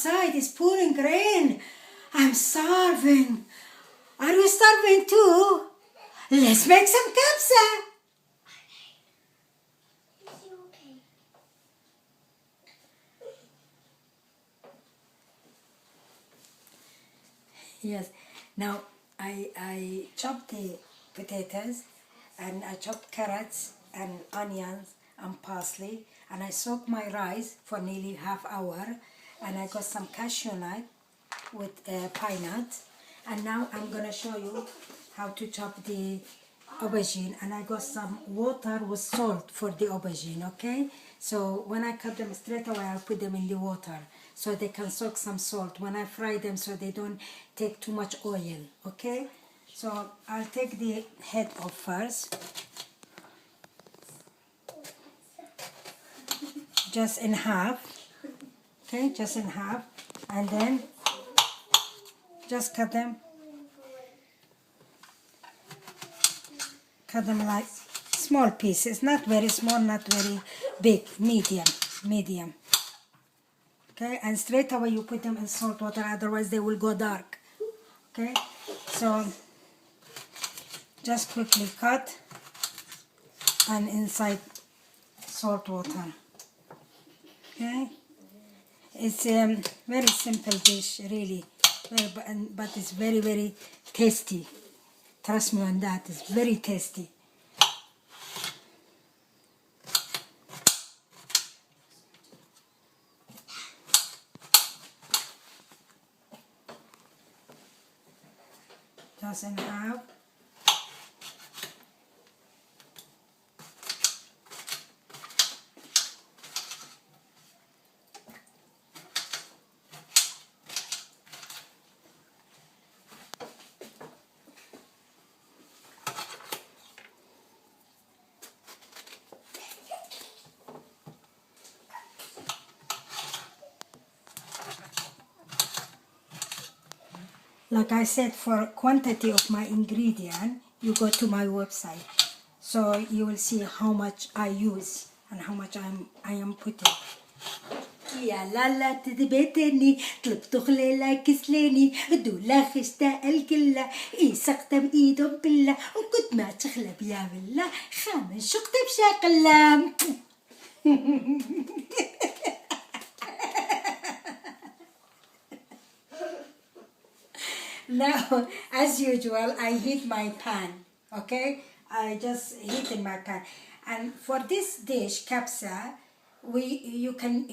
outside is pouring rain. I'm starving. Are you starving too? Let's make some kabsa. Yes. Now I chopped the potatoes and I chopped carrots and onions and parsley, and I soaked my rice for nearly half hour, and I got some cashew nut with pine nuts, and now I'm gonna show you how to chop the aubergine, and I got some water with salt for the aubergine. Okay, so when I cut them straight away, I'll put them in the water so they can soak some salt when I fry them, so they don't take too much oil. Okay, so I'll take the head off first, just in half. Okay, just in half, and then just cut them like small pieces, not very small, not very big, medium. Okay, and straight away you put them in salt water, otherwise they will go dark. Okay, so just quickly cut and inside salt water. Okay, it's a very simple dish, really, but it's very, very tasty. Trust me on that, it's very tasty. Just in half. Like I said, for quantity of my ingredient, you go to my website, so you will see how much I use and how much I am putting. يا لالا تذبتني طلبت خليلة كسلاني دولا خشتا الكلة إي سقطة بإيدهم بالله وكنت ما تخلب يا بالله خامن شقت بشاقلة. Now, as usual, I heat my pan. Okay, I just heated my pan, and for this dish, kabsa, we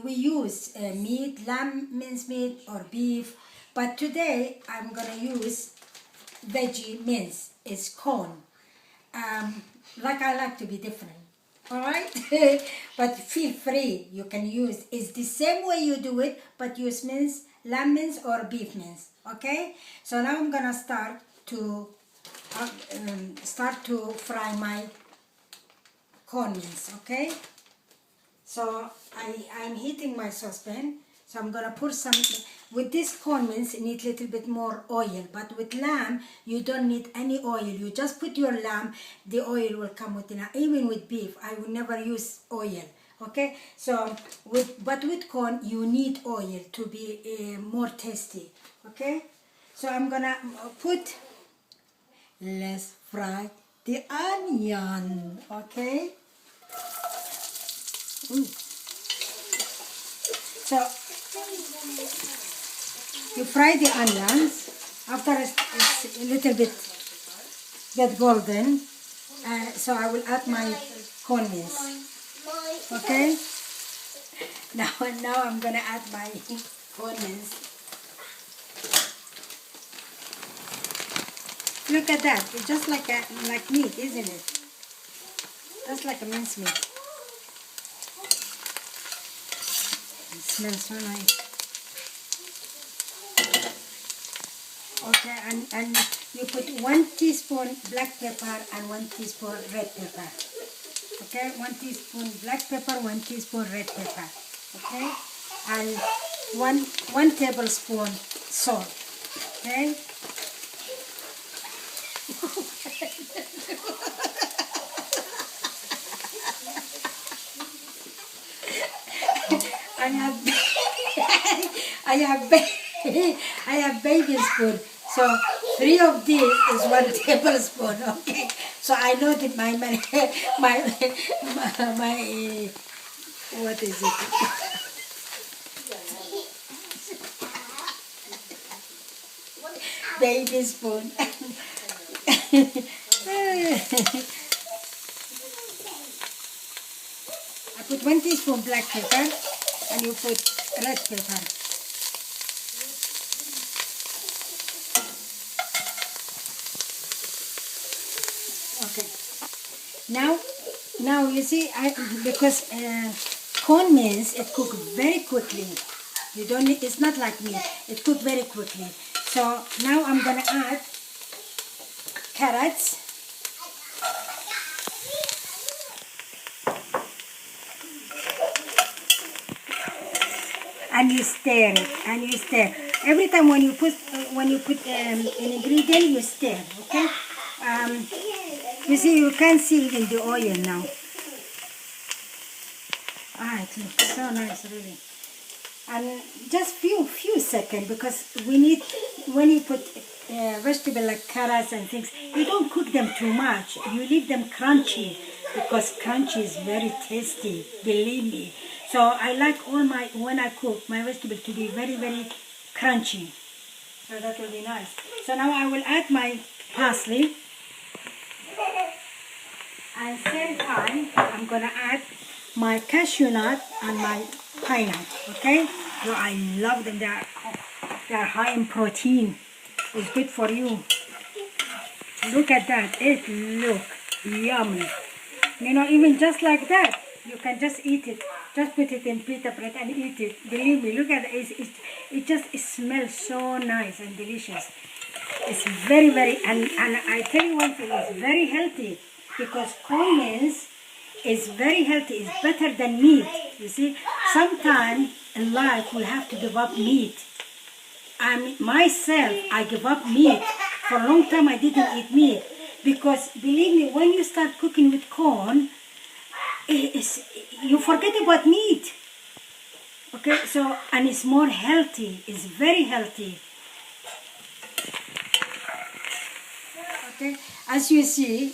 use meat, lamb mincemeat or beef, but today I'm gonna use veggie mince. It's corn. Like I like to be different. All right, but feel free. You can use. It's the same way you do it, but use mince, lamb mince or beef mince. Okay, so now I'm gonna start to fry my corn mince. Okay, so I'm heating my saucepan. So I'm gonna pour some. With this corn mince, you need a little bit more oil, but with lamb you don't need any oil. You just put your lamb, the oil will come with it. Even with beef, I will never use oil. Okay, so with corn you need oil to be more tasty. Okay, so I'm gonna let's fry the onion. Okay. Ooh. So you fry the onions. After it's a little bit get golden, so I will add my corn mince. Okay. Now I'm gonna add my corn mince. Look at that. It's just like meat, isn't it? Just like a mince meat. It smells so nice. Okay, and you put 1 teaspoon black pepper and 1 teaspoon red pepper. Okay, 1 teaspoon black pepper, 1 teaspoon red pepper. Okay, and one tablespoon salt. Okay. I have I have baby spoon. So 3 of these is 1 tablespoon. Okay. So I know that my what is it? Baby spoon. I put 1 teaspoon black pepper and you put red pepper. Okay. Now you see, because corn mince, it cooks very quickly. You don't need, it's not like meat. It cooks very quickly. So now I'm gonna add carrots. And you stir it, and you stir. Every time when you put an ingredient, you stir. Okay. You see, you can see it in the oil now. Ah, it looks so nice, really. And just few seconds, because we need, when you put vegetable like carrots and things, you don't cook them too much. You leave them crunchy, because crunchy is very tasty, believe me. So I like when I cook my vegetable to be very, very crunchy. So that will be nice. So now I will add my parsley. And same time, I'm gonna add my cashew nut and my pine nut. Okay? So I love them. They are high in protein. It's good for you. Look at that. It look yummy. You know, even just like that, you can just eat it. Just put it in pita bread and eat it. Believe me, look at it. It smells so nice and delicious. It's very, very, and I tell you one thing, it's very healthy, because corn mince is very healthy. It's better than meat. You see, sometimes in life we have to give up meat. Myself, I give up meat. For a long time I didn't eat meat, because believe me, when you start cooking with corn, you forget about meat. Okay, so, and it's more healthy. It's very healthy. Okay, as you see,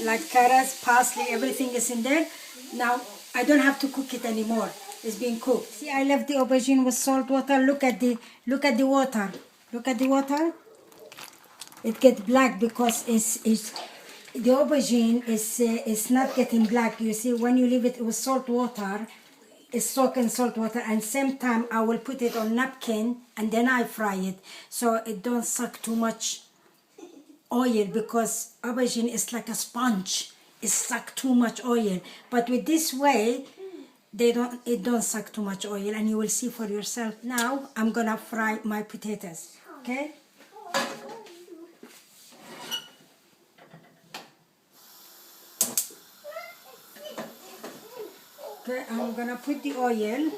like carrots, parsley, everything is in there. Now I don't have to cook it anymore. It's being cooked. See, I left the aubergine with salt water. Look at the water. Look at the water. It gets black because the aubergine is not getting black. You see, when you leave it with salt water, it's soaked in salt water, and same time I will put it on napkin and then I fry it, so it don't suck too much oil, because aubergine is like a sponge. It suck too much oil. But with this way, it don't suck too much oil, and you will see for yourself. Now I'm gonna fry my potatoes. Okay. Okay, I'm gonna put the oil.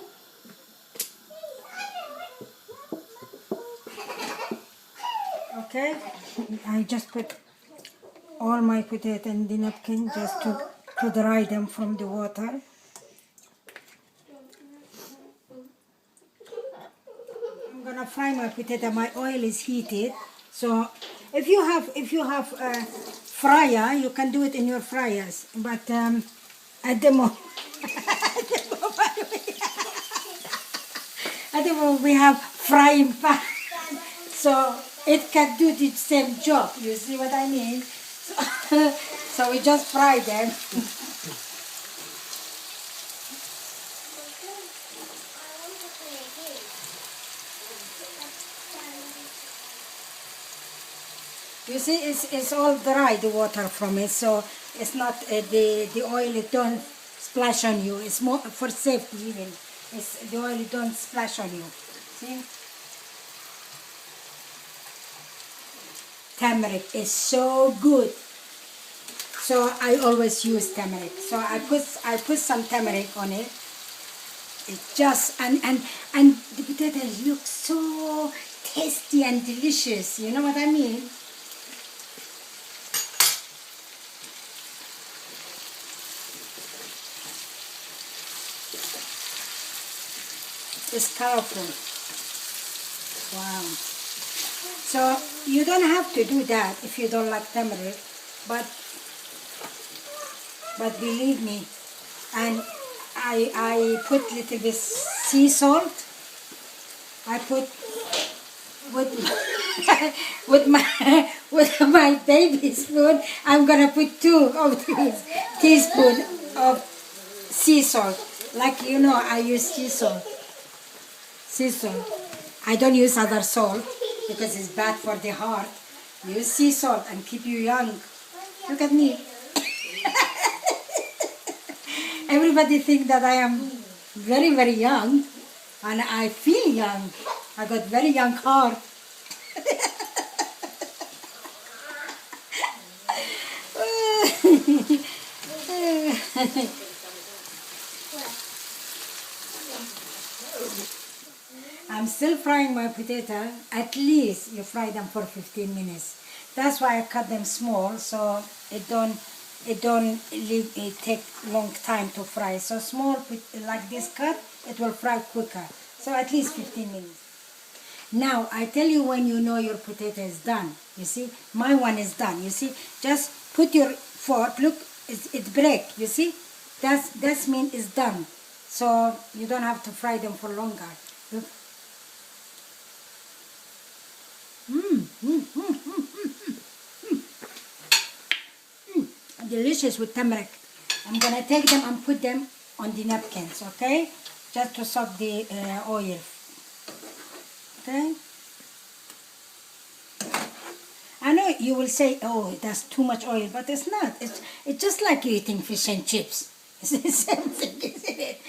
Okay, I just put all my potato in the napkin just to dry them from the water. I'm gonna fry my potato. My oil is heated, so if you have a fryer, you can do it in your fryers. But at the moment, at the moment we have frying pan, so it can do the same job. You see what I mean? So we just fry them. You see, it's all dry, the water from it, so it's not the oil. It don't splash on you. It's more for safety even. The oil don't splash on you. See? Turmeric is so good. So I always use turmeric. So I put some turmeric on it. It just and the potatoes look so tasty and delicious. You know what I mean? It's colorful. Wow. So you don't have to do that if you don't like turmeric, but believe me, and I put little bit sea salt. I put with with my baby spoon. I'm gonna put 2 of these teaspoons of sea salt. Like you know, I use sea salt. Sea salt. I don't use other salt because it's bad for the heart. Use sea salt and keep you young. Look at me. Everybody think that I am very, very young, and I feel young. I got very young heart. I'm still frying my potato. At least you fry them for 15 minutes. That's why I cut them small, so it take long time to fry. So small like this cut, it will fry quicker. So at least 15 minutes. Now I tell you when you know your potato is done. You see, my one is done. You see, just put your fork. Look, it break. You see, that means it's done. So you don't have to fry them for longer. Look. Delicious with turmeric. I'm gonna take them and put them on the napkins, okay? Just to soak the oil. Okay? I know you will say, oh, that's too much oil, but it's not. It's just like eating fish and chips. It's the same thing, isn't it?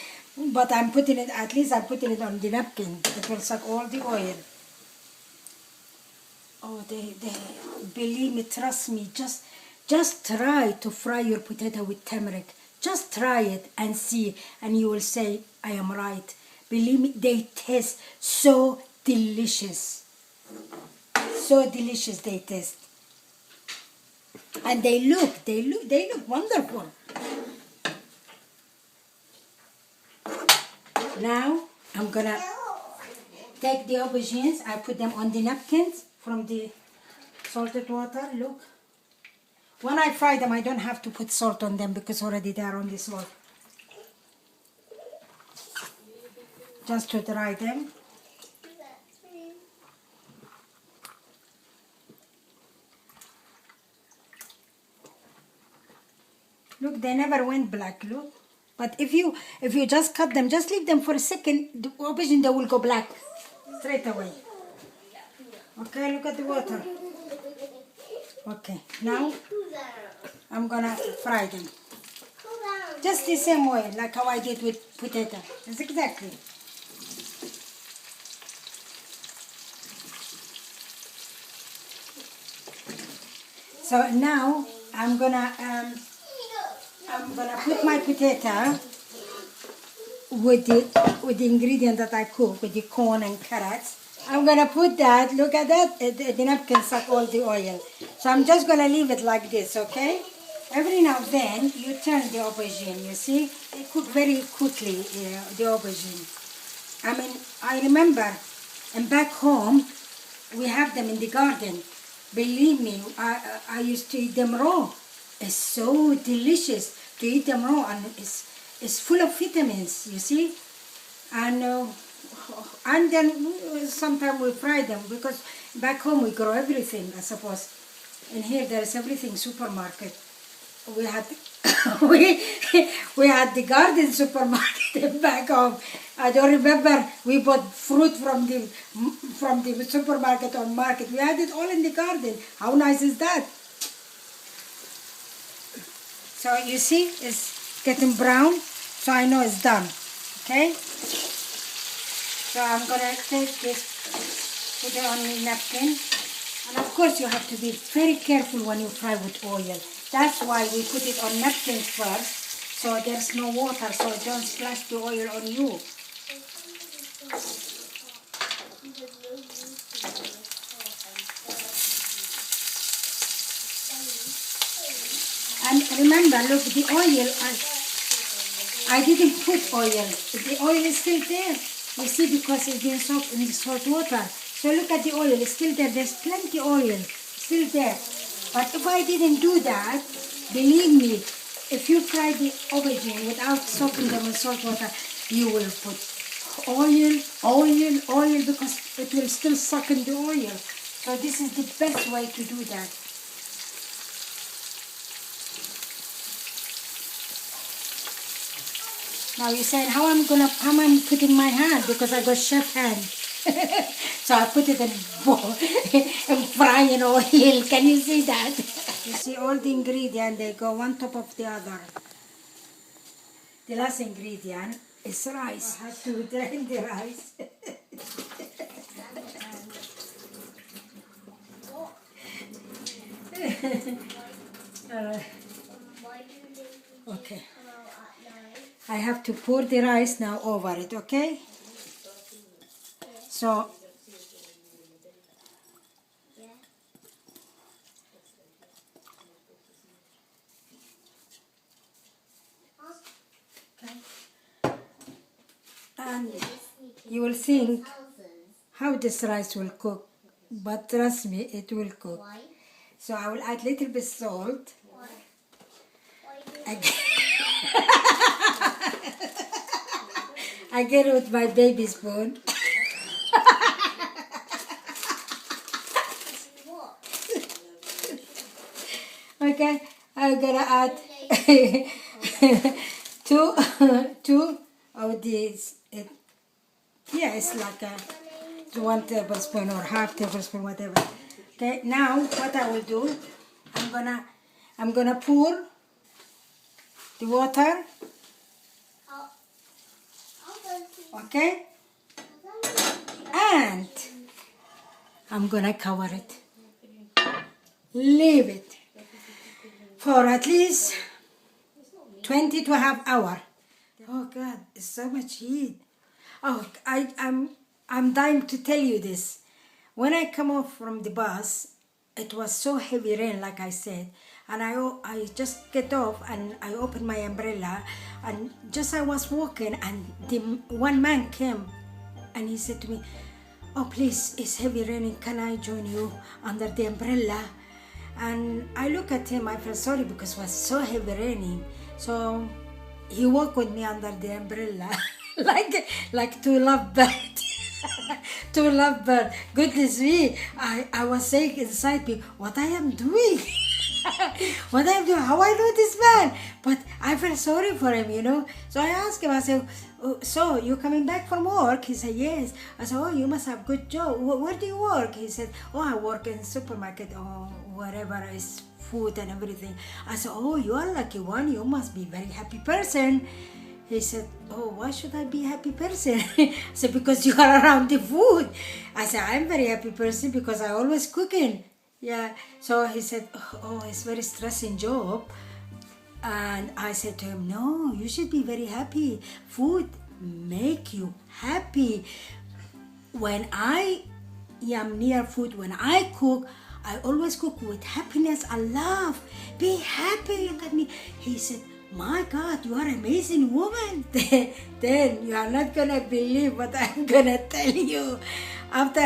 But I'm putting it, at least I'm putting it on the napkin. It will suck all the oil. Oh, believe me, trust me, just try to fry your potato with turmeric. Just try it and see, and you will say, I am right. Believe me, they taste so delicious. So delicious they taste. And they look wonderful. Now, I'm gonna take the aubergines, I put them on the napkins from the salted water, look. When I fry them, I don't have to put salt on them because already they are on the salt. Just to dry them. Look, they never went black, look. But if you just cut them, just leave them for a second, the aubergine, they will go black straight away. Okay, look at the water. Okay, now I'm gonna fry them. Just the same way, like how I did with potato. That's exactly. So now I'm gonna put my potato with the ingredient that I cook, with the corn and carrots. I'm gonna put that. Look at that. The napkin suck all the oil. So I'm just gonna leave it like this, okay? Every now and then you turn the aubergine. You see, they cook very quickly. The aubergine. I mean, I remember, and back home we have them in the garden. Believe me, I used to eat them raw. It's so delicious to eat them raw, and it's full of vitamins, you see. And then sometimes we fry them because back home we grow everything, I suppose. And here there is everything supermarket. We had we had the garden supermarket back home. I don't remember we bought fruit from the supermarket or market. We had it all in the garden. How nice is that? So you see, it's getting brown, so I know it's done. Okay? So I'm gonna take this, put it on the napkin. And of course you have to be very careful when you fry with oil. That's why we put it on napkins first, so there's no water, so don't splash the oil on you. And remember, look, the oil, I didn't put oil. The oil is still there. You see, because it's been soaked in the salt water. So look at the oil, it's still there. There's plenty oil still there. But if I didn't do that, believe me, if you fry the aubergine without soaking them in salt water, you will put oil because it will still suck in the oil. So this is the best way to do that. Now you're saying how I'm putting my hand because I got chef hand. So I put it in bowl and fry in oil. Can you see that? You see all the ingredients, they go one top of the other. The last ingredient is rice. I have to drain the rice. Okay. I have to pour the rice now over it, okay? So, and you will think how this rice will cook, but trust me, it will cook. So I will add little bit salt. I get it with my baby spoon. Okay, I'm gonna add two of these. It's like a 1 tablespoon or half tablespoon, whatever. Okay, now what I will do, I'm gonna pour the water. Okay, and I'm gonna cover it. Leave it for at least 20 to a half hour. Oh God, it's so much heat. Oh, I'm dying to tell you this. When I come off from the bus, it was so heavy rain, like I said, and I just get off and I opened my umbrella, and just I was walking, and the one man came, and he said to me, "Oh, please, it's heavy raining. Can I join you under the umbrella?" And I look at him. I felt sorry because it was so heavy raining. So he walked with me under the umbrella, like two lovebirds. Two lovebirds. Goodness me! I was saying inside me, what I am doing. What I'm doing, how I know this man, but I felt sorry for him, you know. So I asked him, I said, "Oh, so you coming back from work?" He said, "Yes." I said, "Oh, you must have good job. Where do you work?" He said, "Oh, I work in supermarket or wherever is food and everything." I said, "Oh, you are lucky one. You must be very happy person." He said, "Oh, why should I be a happy person?" I said, "Because you are around the food." I said, "I'm very happy person because I always cooking." Yeah, so he said, "Oh, it's very stressing job." And I said to him, "No, you should be very happy. Food make you happy. When I am near food, when I cook, I always cook with happiness and love. Be happy, look at me." He said, "My God, you are an amazing woman." Then you are not gonna believe what I'm gonna tell you. After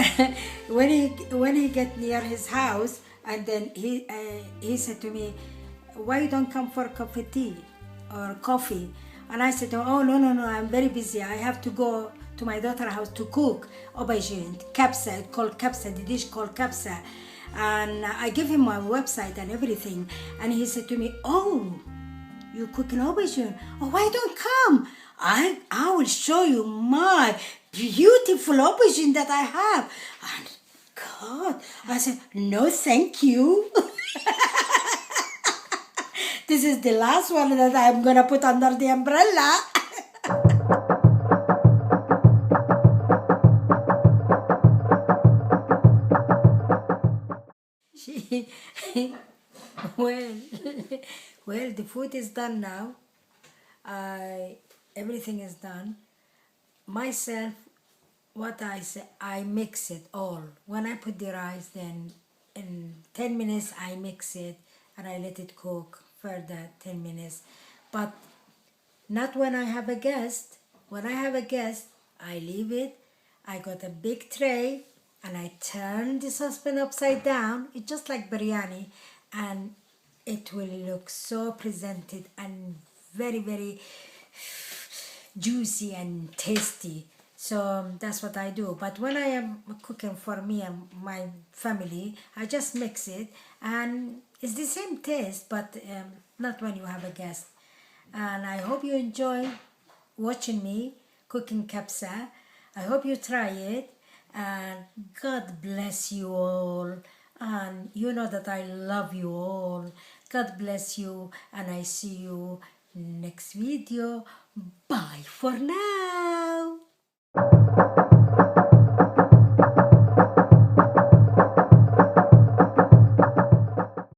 when he get near his house, and then he said to me, "Why you don't come for tea or coffee?" And I said, "Oh, no, I'm very busy. I have to go to my daughter's house to cook aubergine, kabsa. It's called kabsa, the dish called kabsa." And I gave him my website and everything. And he said to me, "Oh, you cooking aubergine? Oh, why don't come? I will show you my beautiful aubergine that I have." And God, I said, "No, thank you." This is the last one that I'm gonna put under the umbrella. well, well, the food is done now. Everything is done. Myself, what I say, I mix it all. When I put the rice, then in 10 minutes I mix it and I let it cook further 10 minutes. But not when I have a guest. When I have a guest, I leave it. I got a big tray and I turn the saucepan upside down. It's just like biryani, and it will look so presented and very, very juicy and tasty. So that's what I do. But when I am cooking for me and my family, I just mix it, and it's the same taste, but not when you have a guest. And I hope you enjoy watching me cooking kabsa. I hope you try it, and God bless you all. And you know that I love you all. God bless you, and I see you next video. Bye for now.